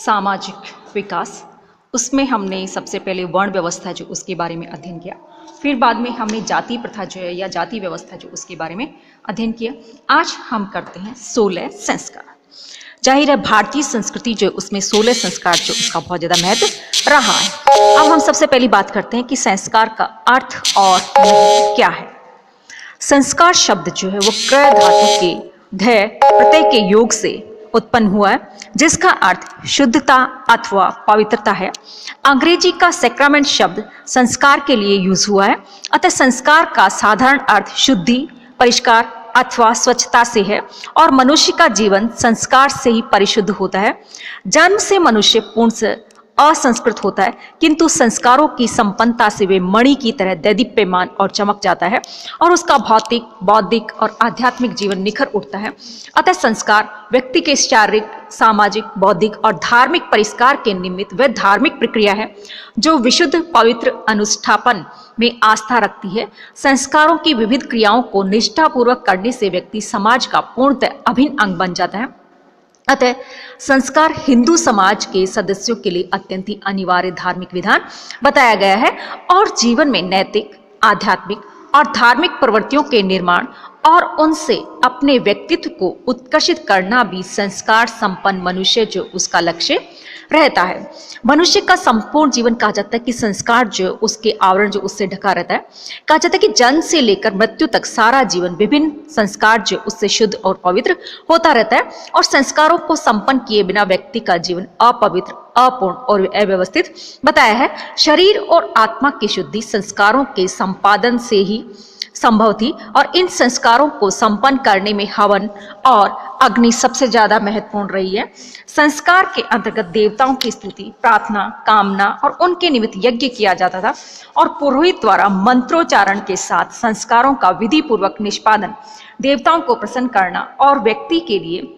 सामाजिक विकास, उसमें हमने सबसे पहले वर्ण व्यवस्था जो उसके बारे में अध्ययन किया, फिर बाद में हमने जाति प्रथा जो है या जाति व्यवस्था जो उसके बारे में अध्ययन किया। आज हम करते हैं 16 संस्कार। जाहिर है भारतीय संस्कृति जो उसमें 16 संस्कार जो उसका बहुत ज़्यादा महत्व रहा है। अब हम सबसे पहली बात करते हैं कि संस्कार का अर्थ और महत्व क्या है। संस्कार शब्द जो है वो क्रय धातु के ध प्रत्यय के योग से उत्पन्न हुआ है, जिसका अर्थ शुद्धता अथवा पवित्रता है। अंग्रेजी का सैक्रामेंट शब्द संस्कार के लिए यूज हुआ है, अतः संस्कार का साधारण अर्थ शुद्धि, परिष्कार अथवा स्वच्छता से है और मनुष्य का जीवन संस्कार से ही परिशुद्ध होता है। जन्म से मनुष्य पूर्ण से असंस्कृत होता है, किंतु संस्कारों की संपन्नता से वे मणि की तरह दैदीप्यमान और चमक जाता है और उसका भौतिक, बौद्धिक और आध्यात्मिक जीवन निखर उठता है। अतः संस्कार व्यक्ति के शारीरिक, सामाजिक, बौद्धिक और धार्मिक परिष्कार के निमित्त वह धार्मिक प्रक्रिया है जो विशुद्ध पवित्र अनुष्ठापन में आस्था रखती है। संस्कारों की विविध क्रियाओं को निष्ठापूर्वक करने से व्यक्ति समाज का पूर्णतः अभिन्न अंग बन जाता है। अतः संस्कार हिंदू समाज के सदस्यों के लिए अत्यंत ही अनिवार्य धार्मिक विधान बताया गया है और जीवन में नैतिक, आध्यात्मिक और धार्मिक प्रवृत्तियों के निर्माण और उनसे अपने व्यक्तित्व को उत्कर्षित करना भी संस्कार संपन्न मनुष्य जो उसका लक्ष्य रहता है। मनुष्य का संपूर्ण जीवन कहा जाता है कि संस्कार जो उसके आवरण जो उससे ढका रहता है। कहा जाता है कि जन्म से लेकर मृत्यु तक सारा जीवन विभिन्न संस्कार जो उससे शुद्ध और पवित्र होता रहता है और संस्कारों को संपन्न किए बिना व्यक्ति का जीवन अपवित्र, अपूर्ण और अव्यवस्थित बताया है। शरीर और आत्मा की शुद्धि संस्कारों के संपादन से ही संभव थी और इन संस्कारों को संपन्न करने में हवन और अग्नि सबसे ज्यादा महत्वपूर्ण रही है। संस्कार के अंतर्गत देवताओं की स्तुति, प्रार्थना, कामना और उनके निमित्त यज्ञ किया जाता था और पुरोहित द्वारा मंत्रोच्चारण के साथ संस्कारों का विधि पूर्वक निष्पादन देवताओं को प्रसन्न करना और व्यक्ति के लिए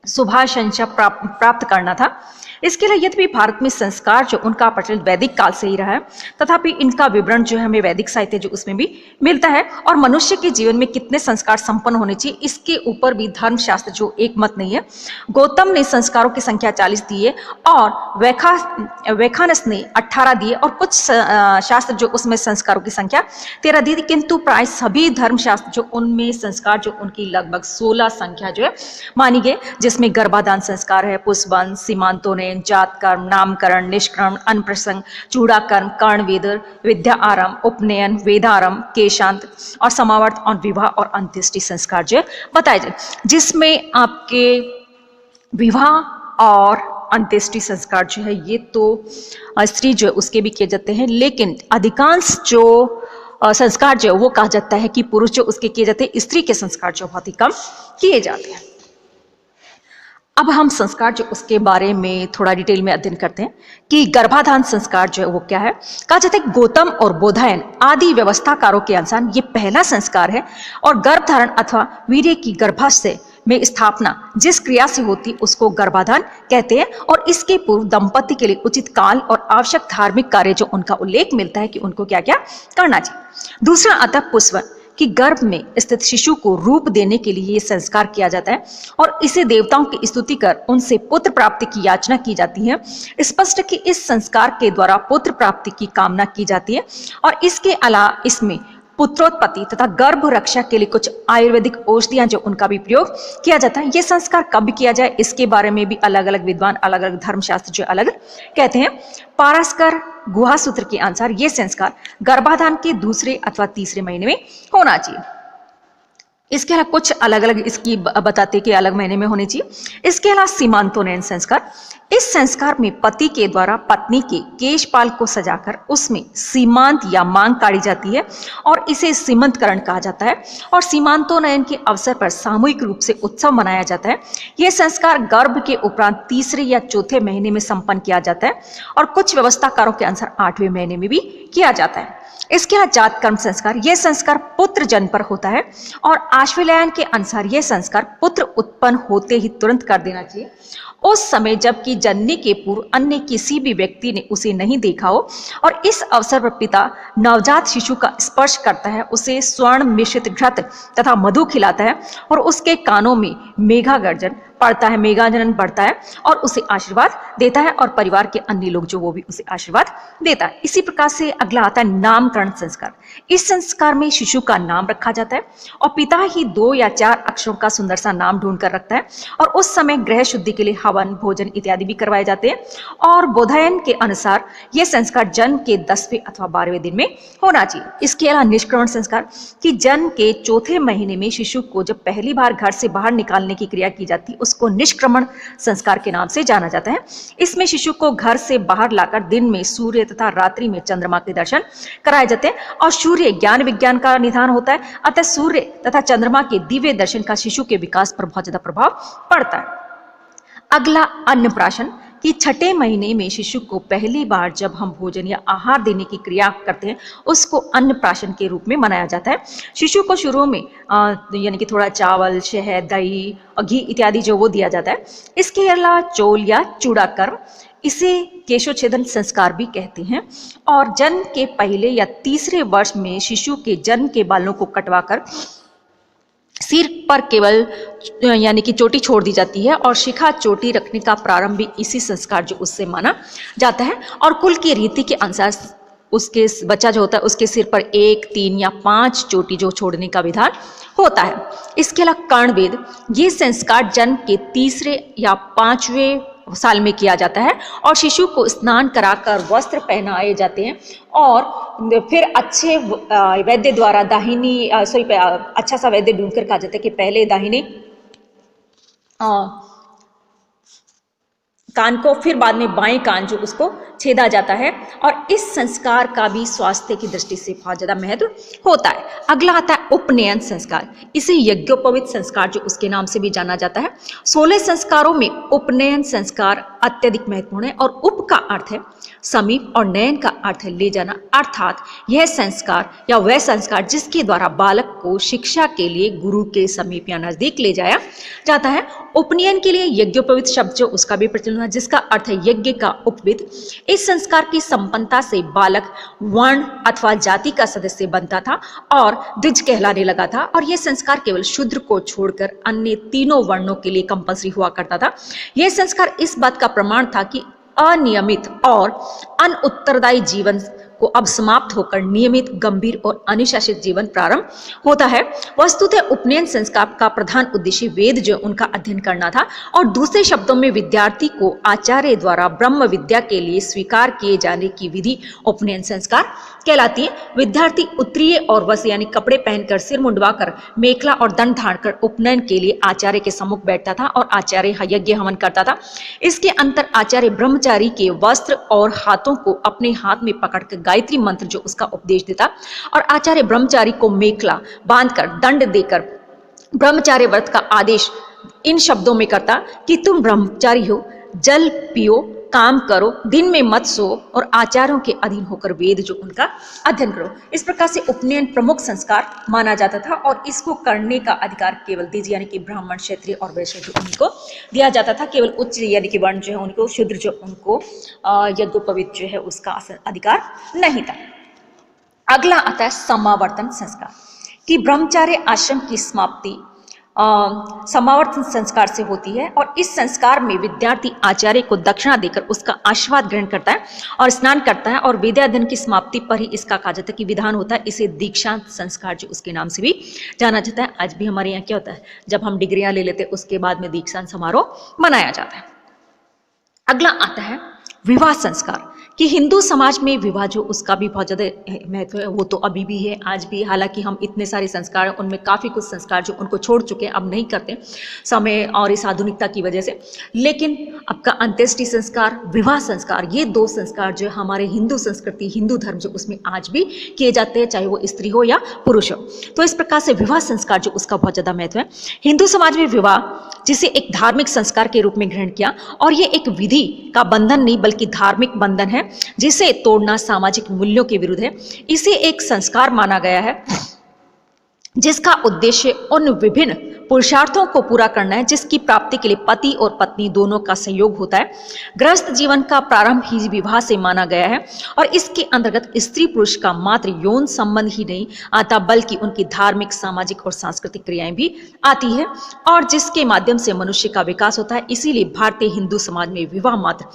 शुभाशंसा प्राप्त करना था। इसके लिए यद्यपि भारत में संस्कार जो उनका प्रचलित वैदिक काल से ही रहा है, तथापि इनका विवरण जो है हमें वैदिक साहित्य जो उसमें भी मिलता है और मनुष्य के जीवन में कितने संस्कार संपन्न होने चाहिए इसके ऊपर भी धर्मशास्त्र जो एक मत नहीं है। गौतम ने संस्कारों की संख्या 40 दी है और वैखानस ने 18 दिए और कुछ शास्त्र जो उसमें संस्कारों की संख्या 13 दी थी, किंतु प्राय सभी धर्मशास्त्र जो उनमें संस्कार जो उनकी लगभग 16 संख्या जो है मानी गई, जिसमें गर्भाधान संस्कार है, पुष्पबंध, सीमांतोनयन, जात कर्म, नामकरण, निष्क्रमण, अन्नप्रसंग, चूड़ाकर्म, कर्णवेद, विद्या आरंभ, उपनयन, वेदारंभ, केशांत और समावर्त और विवाह और अंत्येष्टि संस्कार जो बताए जाए, जिसमें आपके विवाह और अंत्येष्टि संस्कार जो है ये तो स्त्री जो है उसके भी किए जाते हैं, लेकिन अधिकांश जो संस्कार जो वो कहा जाता है कि पुरुष जो उसके किए जाते हैं, स्त्री के संस्कार जो बहुत ही कम किए जाते हैं। अब हम संस्कार जो उसके बारे में थोड़ा डिटेल में अध्ययन करते हैं कि गर्भाधान संस्कार जो है वो क्या है। कहा जाता है गौतम और बोधायन आदि व्यवस्थाकारों के अनुसार ये पहला संस्कार है और गर्भधारण अथवा वीर्य की गर्भाशय में स्थापना जिस क्रिया से होती उसको गर्भाधान कहते हैं और इसके पूर्व दंपति के लिए उचित काल और आवश्यक धार्मिक कार्य जो उनका उल्लेख मिलता है कि उनको क्या क्या करना चाहिए। दूसरा अतः पुष्पन कि गर्भ में स्थित शिशु को रूप देने के लिए ये संस्कार किया जाता है और इसे देवताओं की स्तुति कर उनसे पुत्र प्राप्ति की याचना की जाती है। स्पष्ट कि इस संस्कार के द्वारा पुत्र प्राप्ति की कामना की जाती है और इसके अलावा इसमें पुत्रोत्पत्ति तथा गर्भ रक्षा के लिए कुछ आयुर्वेदिक औषधियां जो उनका भी प्रयोग किया जाता है। ये संस्कार कब किया जाए इसके बारे में भी अलग अलग विद्वान, अलग अलग धर्मशास्त्र जो अलग कहते हैं। पारस्कर गुहा सूत्र के अनुसार ये संस्कार गर्भाधान के दूसरे अथवा तीसरे महीने में होना चाहिए। इसके अलावा कुछ अलग अलग इसकी बताते कि अलग महीने में होनी चाहिए। इसके अलावा सीमांतोनयन संस्कार, इस संस्कार में पति के द्वारा पत्नी के केशपाल को सजाकर उसमें सीमांत या मांग काढ़ी जाती है और इसे सीमंतकरण कहा जाता है और सीमांतोनयन के अवसर पर सामूहिक रूप से उत्सव मनाया जाता है। यह संस्कार गर्भ के उपरांत तीसरे या चौथे महीने में संपन्न किया जाता है और कुछ व्यवस्थाकारों के अनुसार 8वें महीने में भी किया जाता है। इसके यहाँ जात कर्म संस्कार, यह संस्कार पुत्र जन्म पर होता है और आश्वलायन के अनुसार यह संस्कार पुत्र उत्पन्न होते ही तुरंत कर देना चाहिए। उस समय जबकि जनने के पूर्व अन्य किसी भी व्यक्ति ने उसे नहीं देखा हो और इस अवसर पर पिता नवजात शिशु का स्पर्श करता है, उसे स्वर्ण मिश्रित घृत तथा मधु खिलाता है और उसके कानों में मेघा गर्जन, पढ़ता है, मेघा जनन पढ़ता है और उसे आशीर्वाद देता है और परिवार के अन्य लोग जो वो भी उसे आशीर्वाद देता है। इसी प्रकार से अगला आता है नामकरण संस्कार। इस संस्कार में शिशु का नाम रखा जाता है और पिता ही 2 या 4 अक्षरों का सुंदर सा नाम ढूंढ कर रखता है और उस समय ग्रह शुद्धि के लिए हवन, भोजन इत्यादि भी करवाए जाते हैं। और बोधायन के अनुसार यह संस्कार जन्म के 10वें अथवा 12वें दिन में होना चाहिए। इसके अलावा निष्क्रमण संस्कार कि जन्म के 4थे महीने में शिशु को जब पहली बार घर से बाहर निकालने की क्रिया की जाती है उसको निष्क्रमण संस्कार के नाम से जाना जाता है। इसमें शिशु को घर से बाहर लाकर दिन में सूर्य तथा रात्रि में चंद्रमा के दर्शन कराए जाते हैं और सूर्य ज्ञान विज्ञान का निधान होता है, अतः सूर्य तथा चंद्रमा के दिव्य दर्शन का शिशु के विकास पर बहुत ज्यादा प्रभाव पड़ता है। अगला अन्नप्राशन कि 6ठे महीने में शिशु को पहली बार जब हम भोजन या आहार देने की क्रिया करते हैं उसको अन्नप्राशन के रूप में मनाया जाता है। शिशु को शुरू में यानी कि थोड़ा चावल, शहद, दही और घी इत्यादि जो वो दिया जाता है। इसके अलावा चोल या चूड़ा कर्म, इसे केशोच्छेदन संस्कार भी कहते हैं। और जन्म के पहले या तीसरे वर्ष में शिशु के जन्म के बालों को कटवाकर सिर पर केवल यानी कि चोटी छोड़ दी जाती है और शिखा चोटी रखने का प्रारंभ भी इसी संस्कार जो उससे माना जाता है। और कुल की रीति के अनुसार उसके बच्चा जो होता है उसके सिर पर 1, 3 या 5 चोटी जो छोड़ने का विधान होता है। इसके अलावा कर्णवेद, ये संस्कार जन्म के 3रे या 5वें साल में किया जाता है और शिशु को स्नान कराकर वस्त्र पहनाए जाते हैं और फिर अच्छे वैद्य द्वारा दाहिनी अच्छा सा वैद्य ढूंढकर कहा जाता है कि पहले दाहिने कान को, फिर बाद में बाएं कान जो उसको छेदा जाता है। और इस संस्कार का भी स्वास्थ्य की दृष्टि से बहुत ज्यादा महत्व होता है। अगला आता है उपनयन संस्कार, इसे यज्ञोपवीत संस्कार जो उसके नाम से भी जाना जाता है। 16 संस्कारों में उपनयन संस्कार अत्यधिक महत्वपूर्ण है और उप का अर्थ है समीप और नयन का अर्थ है ले जाना, अर्थात यह संस्कार या वह संस्कार जिसके द्वारा बालक को शिक्षा के लिए गुरु के समीप या नजदीक ले जाया जाता है। उपनयन के लिए यज्ञोपवीत शब्द जो उसका भी प्रचलन है जिसका अर्थ है यज्ञ का उपवीत। इस संस्कार की संपन्नता से बालक वर्ण अथवा जाति का सदस्य बनता था और द्विज कहलाने लगा था और यह संस्कार केवल शूद्र को छोड़कर अन्य तीनों वर्णों के लिए कंपल्सरी हुआ करता था। यह संस्कार इस बात का प्रमाण था कि अनियमित और अनुत्तरदायी जीवन को अब समाप्त होकर नियमित, गंभीर और अनुशासित जीवन प्रारंभ होता है। वस्तुतः उपनयन संस्कार का प्रधान उद्देश्य वेद जो उनका अध्ययन करना था और दूसरे शब्दों में विद्यार्थी को आचार्य द्वारा ब्रह्म विद्या के लिए स्वीकार किए जाने की विधि उपनयन संस्कार कहलाती है। विद्यार्थी उत्तरीय और वस्त्र यानी कपड़े पहनकर, सिर मुंडवाकर, मेखला और दंड धारणकर उपनयन के लिए आचार्य के सम्मुख बैठता था और आचार्य यज्ञ हवन करता था। इसके अंतर आचार्य ब्रह्मचारी के वस्त्र और हाथों को अपने हाथ में पकड़कर गायत्री मंत्र जो उसका उपदेश देता और आचार्य ब्रह्मचारी को मेखला बांधकर दंड देकर ब्रह्मचार्य व्रत का आदेश इन शब्दों में करता कि तुम ब्रह्मचारी हो, जल पियो, काम करो, दिन में मत सो और आचार्यों के अधीन होकर वेद जो उनका अध्ययन करो। इस प्रकार से उपनयन प्रमुख संस्कार माना जाता था और इसको करने का अधिकार केवल द्विज यानी कि ब्राह्मण, क्षत्रिय और वैश्य जो उनको दिया जाता था। केवल उच्च यानी कि वर्ण जो है उनको, शूद्र जो उनको यज्ञोपवीत जो है उसका अधिकार नहीं था। अगला आता है समावर्तन संस्कार कि ब्रह्मचार्य आश्रम की समाप्ति समावर्तन संस्कार से होती है और इस संस्कार में विद्यार्थी आचार्य को दक्षिणा देकर उसका आशीर्वाद ग्रहण करता है और स्नान करता है और विद्याध्ययन की समाप्ति पर ही इसका कहा जाता है कि विधान होता है। इसे दीक्षांत संस्कार जो उसके नाम से भी जाना जाता है। आज भी हमारे यहाँ क्या होता है, जब हम डिग्रियां ले लेते हैं उसके बाद में दीक्षांत समारोह मनाया जाता है। अगला आता है विवाह संस्कार कि हिंदू समाज में विवाह जो उसका भी बहुत ज़्यादा महत्व है, वो तो अभी भी है आज भी। हालांकि हम इतने सारे संस्कार हैं उनमें काफ़ी कुछ संस्कार जो उनको छोड़ चुके हैं, अब नहीं करते समय और इस आधुनिकता की वजह से। लेकिन आपका अंत्येष्टि संस्कार, विवाह संस्कार, ये 2 संस्कार जो हमारे हिंदू संस्कृति, हिंदू धर्म जो उसमें आज भी किए जाते हैं, चाहे वो स्त्री हो या पुरुष हो। तो इस प्रकार से विवाह संस्कार जो उसका बहुत ज़्यादा महत्व है। हिंदू समाज में विवाह जिसे एक धार्मिक संस्कार के रूप में ग्रहण किया और ये एक विधि का बंधन नहीं बल्कि धार्मिक बंधन है जिसे तोड़ना सामाजिक मूल्यों के विरुद्ध है। इसे एक संस्कार माना गया है जिसका उद्देश्य उन विभिन्न पुरुषार्थों को पूरा करना है, जिसकी प्राप्ति के लिए पति और पत्नी दोनों का सहयोग होता है। गृहस्थ जीवन का प्रारंभ ही विवाह से माना गया है और इसके अंतर्गत स्त्री पुरुष का मात्र यौन संबंध ही नहीं आता, बल्कि उनकी धार्मिक, सामाजिक और सांस्कृतिक क्रियाएं भी आती है और जिसके माध्यम से मनुष्य का विकास होता है। इसीलिए भारतीय हिंदू समाज में विवाह मात्र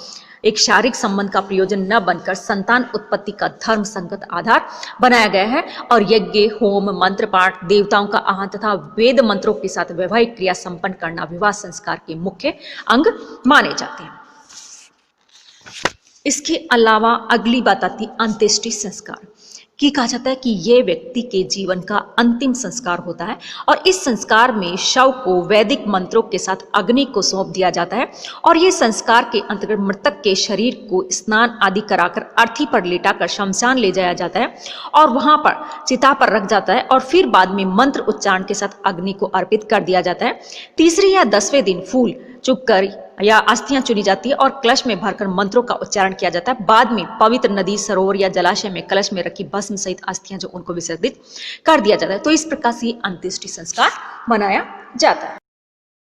एक शारीरिक संबंध का प्रयोजन न बनकर संतान उत्पत्ति का धर्म संगत आधार बनाया गया है और यज्ञ, होम, मंत्र पाठ, देवताओं का आह्वान तथा वेद मंत्रों के साथ वैवाहिक क्रिया संपन्न करना विवाह संस्कार के मुख्य अंग माने जाते हैं। इसके अलावा अगली बात आती है अंत्येष्टि संस्कार की। कहा जाता है कि यह व्यक्ति के जीवन का अंतिम संस्कार होता है और इस संस्कार में शव को वैदिक मंत्रों के साथ अग्नि को सौंप दिया जाता है और यह संस्कार के अंतर्गत मृतक के शरीर को स्नान आदि कराकर अर्थी पर लेटाकर शमशान ले जाया जाता है और वहां पर चिता पर रख जाता है और फिर बाद में मंत्र उच्चारण के साथ अग्नि को अर्पित कर दिया जाता है। तीसरे या 10वें दिन फूल चुगकर या अस्थियां चुनी जाती है और कलश में भरकर मंत्रों का उच्चारण किया जाता है। बाद में पवित्र नदी, सरोवर या जलाशय में कलश में रखी भस्म सहित अस्थियां जो उनको विसर्जित कर दिया जाता है। तो इस प्रकार से अंत्येष्टि संस्कार मनाया जाता है।